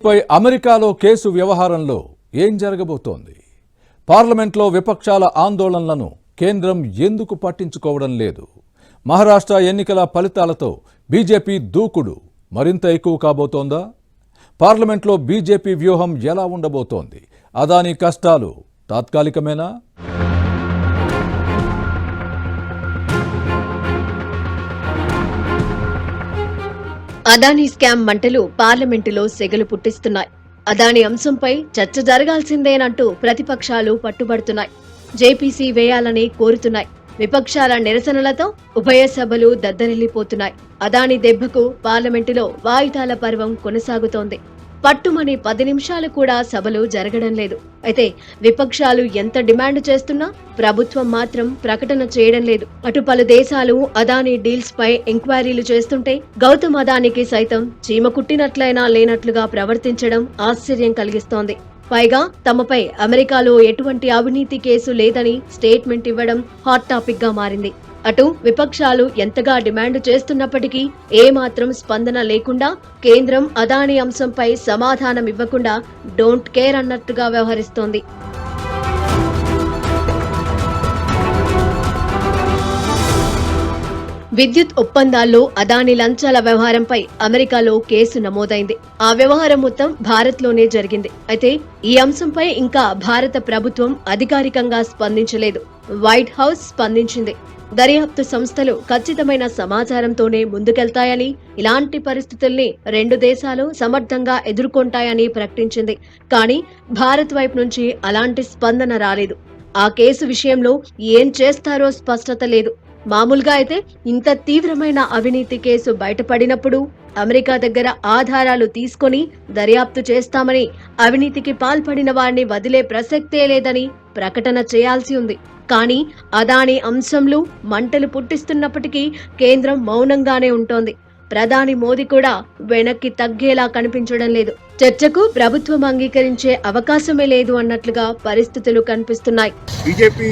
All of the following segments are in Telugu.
పై అమెరికాలో కేసు వ్యవహారంలో ఏం జరగబోతోంది? పార్లమెంట్లో విపక్షాల ఆందోళనలను కేంద్రం ఎందుకు పట్టించుకోవడం లేదు? మహారాష్ట్ర ఎన్నికల ఫలితాలతో బీజేపీ దూకుడు మరింత ఎక్కువ కాబోతోందా? పార్లమెంట్లో బీజేపీ వ్యూహం ఎలా ఉండబోతోంది? అదానీ కష్టాలు తాత్కాలికమేనా? అదానీ స్కామ్ మంటలు పార్లమెంటులో సెగలు పుట్టిస్తున్నాయి. అదానీ అంశంపై చర్చ జరగాల్సిందేనంటూ ప్రతిపక్షాలు పట్టుబడుతున్నాయి. జేపీసీ వేయాలని కోరుతున్నాయి. విపక్షాల నిరసనలతో ఉభయ సభలు దద్దరిల్లిపోతున్నాయి. అదానీ దెబ్బకు పార్లమెంటులో వాయిదాల పర్వం కొనసాగుతోంది. పట్టుమని 10 నిమిషాలు కూడా సభలు జరగడం లేదు. అయితే విపక్షాలు ఎంత డిమాండ్ చేస్తున్నా ప్రభుత్వం మాత్రం ప్రకటన చేయడం లేదు. అటు పలు దేశాలు అదానీ డీల్స్ పై ఎంక్వైరీలు చేస్తుంటే గౌతమ్ అదానీకి సైతం చీమ కుట్టినట్లయినా లేనట్లుగా ప్రవర్తించడం ఆశ్చర్యం కలిగిస్తోంది. పైగా తమపై అమెరికాలో ఎటువంటి అవినీతి కేసు లేదని స్టేట్మెంట్ ఇవ్వడం హాట్ టాపిక్ గా మారింది. అటు విపక్షాలు ఎంతగా డిమాండ్ చేస్తున్నప్పటికీ ఏమాత్రం స్పందన లేకుండా కేంద్రం అదానీ అంశంపై సమాధానం ఇవ్వకుండా డోంట్ కేర్ అన్నట్టుగా వ్యవహరిస్తోంది. విద్యుత్ ఒప్పందాల్లో అదానీ లంచాల వ్యవహారంపై అమెరికాలో కేసు నమోదైంది. ఆ వ్యవహారం మొత్తం భారత్లోనే జరిగింది. అయితే ఈ అంశంపై ఇంకా భారత ప్రభుత్వం అధికారికంగా స్పందించలేదు. వైట్ హౌస్ స్పందించింది. దర్యాప్తు సంస్థలు ఖచ్చితమైన సమాచారంతోనే ముందుకెళ్తాయని, ఇలాంటి పరిస్థితుల్ని 2 దేశాలు సమర్థంగా ఎదుర్కొంటాయని ప్రకటించింది. కానీ భారత్ వైపు నుంచి అలాంటి స్పందన రాలేదు. ఆ కేసు విషయంలో ఏం చేస్తారో స్పష్టత లేదు. మామూలుగా అయితే ఇంత తీవ్రమైన అవినీతి కేసు బయటపడినప్పుడు అమెరికా దగ్గర ఆధారాలు తీసుకొని దర్యాప్తు చేస్తామని, అవినీతికి పాల్పడిన వారిని వదిలే ప్రసక్తే లేదని ప్రకటన చేయాల్సి ఉంది. కానీ అదానీ అంశంలో మంటలు పుట్టిస్తున్నప్పటికీ కేంద్రం మౌనంగానే ఉంటోంది. ప్రధాని మోదీ కూడా వెనక్కి తగ్గేలా కనిపించడం లేదు. చర్చకు ప్రభుత్వం అంగీకరించే అవకాశమే లేదు అన్నట్లుగా పరిస్థితులు కనిపిస్తున్నాయి. బీజేపీ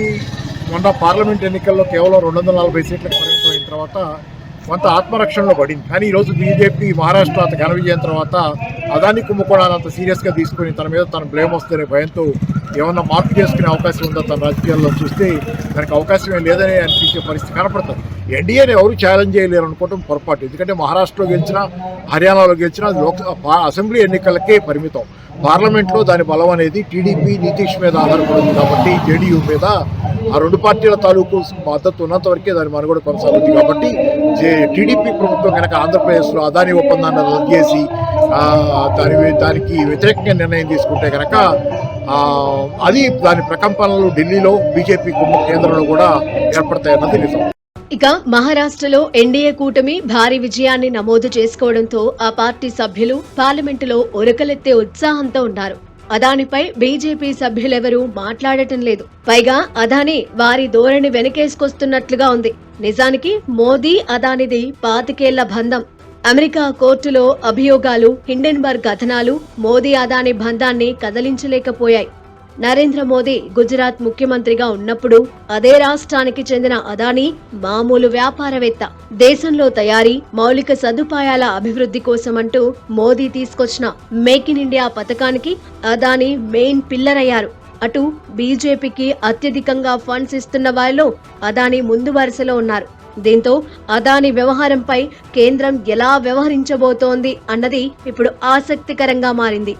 మొన్న పార్లమెంట్ ఎన్నికల్లో కేవలం 240 సీట్లకు పరిమితమైన తర్వాత కొంత ఆత్మరక్షణలో పడింది. కానీ ఈరోజు బీజేపీ మహారాష్ట్ర ఘన విజయం తర్వాత అదానీ కుంభకోణాన్ని అంత సీరియస్గా తీసుకుని తన మీద తన బ్లేమ్ వస్తేనే భయంతో ఏమన్నా మార్పు చేసుకునే అవకాశం ఉందో తన రాజకీయాల్లో చూస్తే దానికి అవకాశం ఏం లేదని అనిపించే పరిస్థితి కనపడుతుంది. ఎన్డీఏని ఎవరు ఛాలెంజ్ చేయలేరు అనుకోవడం పొరపాటు. ఎందుకంటే మహారాష్ట్రలో గెలిచినా, హర్యానాలో గెలిచినా అసెంబ్లీ ఎన్నికలకే పరిమితం. పార్లమెంట్లో దాని బలం అనేది టీడీపీ, నితీష్ మీద ఆధారపడింది కాబట్టి జేడీయూ మీద ఆ 2 పార్టీల తాలూకు మద్దతు ఉన్నంత వరకే దాని మనుగడ కొనసాగుతుంది. కాబట్టి టీడీపీ ప్రభుత్వం కనుక ఆంధ్రప్రదేశ్లో అదానీ ఒప్పందాన్ని రద్దు చేసి దానికి వ్యతిరేకంగా నిర్ణయం తీసుకుంటే కనుక అది దాని ప్రకంపనలు ఢిల్లీలో బీజేపీ కేంద్రంలో కూడా ఏర్పడతాయన్నది నిజం. ఇక మహారాష్ట్రలో ఎన్డీఏ కూటమి భారీ విజయాన్ని నమోదు చేసుకోవడంతో ఆ పార్టీ సభ్యులు పార్లమెంటులో ఉరకలెత్తే ఉత్సాహంతో ఉన్నారు. అదానీపై బీజేపీ సభ్యులెవరూ మాట్లాడటం లేదు. పైగా అదానీ వారి ధోరణి వెనకేసుకొస్తున్నట్లుగా ఉంది. నిజానికి మోదీ అదానిది 25 ఏళ్ల బంధం. అమెరికా కోర్టులో అభియోగాలు, హిండెన్బర్గ్ కథనాలు మోదీ అదానీ బంధాన్ని కదలించలేకపోయాయి. నరేంద్ర మోదీ గుజరాత్ ముఖ్యమంత్రిగా ఉన్నప్పుడు అదే రాష్ట్రానికి చెందిన అదానీ మామూలు వ్యాపారవేత్త. దేశంలో తయారీ, మౌలిక సదుపాయాల అభివృద్ధి కోసమంటూ మోదీ తీసుకొచ్చిన మేక్ ఇన్ ఇండియా పథకానికి అదానీ మెయిన్ పిల్లర్ అయ్యారు. అటు బీజేపీకి అత్యధికంగా ఫండ్స్ ఇస్తున్న వారిలో అదానీ ముందు వరుసలో ఉన్నారు. దీంతో అదానీ వ్యవహారంపై కేంద్రం ఎలా వ్యవహరించబోతోంది అన్నది ఇప్పుడు ఆసక్తికరంగా మారింది.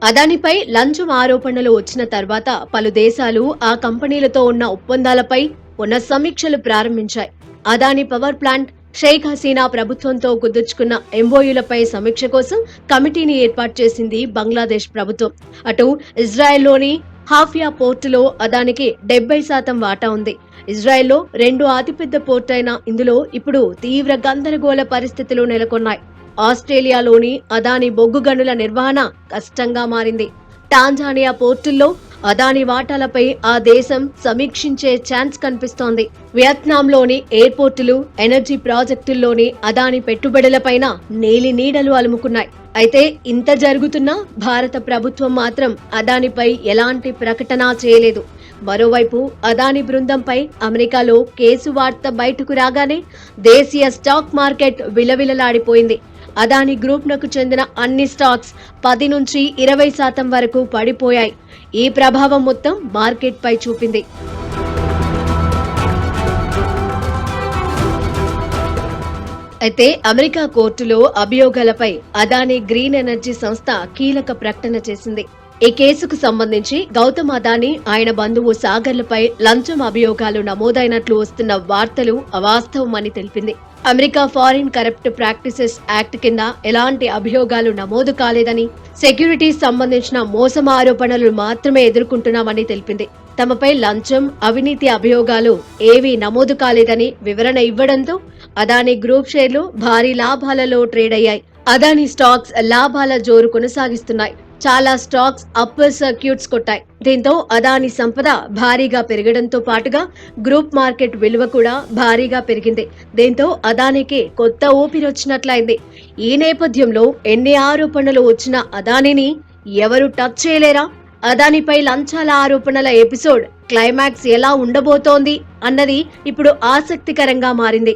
అదానీపై లంచం ఆరోపణలు వచ్చిన తర్వాత పలు దేశాలు ఆ కంపెనీలతో ఉన్న ఒప్పందాలపై పునఃసమీక్షలు ప్రారంభించాయి. అదానీ పవర్ ప్లాంట్, షేక్ హసీనా ప్రభుత్వంతో కుదుర్చుకున్న ఎంఓయూలపై సమీక్ష కోసం కమిటీని ఏర్పాటు చేసింది బంగ్లాదేశ్ ప్రభుత్వం. అటు ఇజ్రాయెల్లోని హాఫియా పోర్టులో అదానికి 70% వాటా ఉంది. ఇజ్రాయెల్లో 2 అతిపెద్ద పోర్టు అయిన ఇందులో ఇప్పుడు తీవ్ర గందరగోళ పరిస్థితులు నెలకొన్నాయి. ఆస్ట్రేలియాలోని అదానీ బొగ్గు గనుల నిర్వహణ కష్టంగా మారింది. టాంజానియా పోర్టుల్లో అదానీ వాటాలపై ఆ దేశం సమీక్షించే ఛాన్స్ కనిపిస్తోంది. వియత్నాంలోని ఎయిర్పోర్టులు, ఎనర్జీ ప్రాజెక్టుల్లోని అదానీ పెట్టుబడులపైన నీలి నీడలు అలుముకున్నాయి. అయితే ఇంత జరుగుతున్నా భారత ప్రభుత్వం మాత్రం అదానీపై ఎలాంటి ప్రకటన చేయలేదు. మరోవైపు అదానీ బృందంపై అమెరికాలో కేసు వార్త బయటకు రాగానే దేశీయ స్టాక్ మార్కెట్ విలవిలలాడిపోయింది. అదానీ గ్రూప్నకు చెందిన అన్ని స్టాక్స్ 10 నుంచి 20% వరకు పడిపోయాయి. ఈ ప్రభావం మొత్తం మార్కెట్ పై చూపింది. అయితే అమెరికా కోర్టులో అభియోగాలపై అదానీ గ్రీన్ ఎనర్జీ సంస్థ కీలక ప్రకటన చేసింది. ఈ కేసుకు సంబంధించి గౌతమ్ అదానీ, ఆయన బంధువు సాగర్లపై లంచం అభియోగాలు నమోదైనట్లు వస్తున్న వార్తలు అవాస్తవమని తెలిపింది. America foreign corrupt practices act కింద ఎలాంటి అభియోగాలు నమోదు కాలేదని, సెక్యూరిటీస్ సంబంధించిన మోసం ఆరోపణలు మాత్రమే ఎదుర్కొంటున్నామని తెలిపింది. తమపై లంచం, అవినీతి అభియోగాలు ఏవీ నమోదు కాలేదని వివరణ ఇవ్వడంతో అదానీ గ్రూప్ షేర్లు భారీ లాభాలలో ట్రేడ్ అయ్యాయి. అదానీ స్టాక్స్ లాభాల జోరు కొనసాగిస్తున్నాయి. చాలా స్టాక్స్ అప్పర్ సర్క్యూట్స్ కొట్టాయి. దీంతో అదానీ సంపద భారీగా పెరగడంతో పాటుగా గ్రూప్ మార్కెట్ విలువ కూడా భారీగా పెరిగింది. దీంతో అదానీకి కొత్త ఊపిరొచ్చినట్లయింది. ఈ నేపథ్యంలో ఎన్ని ఆరోపణలు వచ్చినా అదానీని ఎవరు టచ్ చేయలేరా? అదానీపై లంచాల ఆరోపణల ఎపిసోడ్ క్లైమాక్స్ ఎలా ఉండబోతోంది అన్నది ఇప్పుడు ఆసక్తికరంగా మారింది.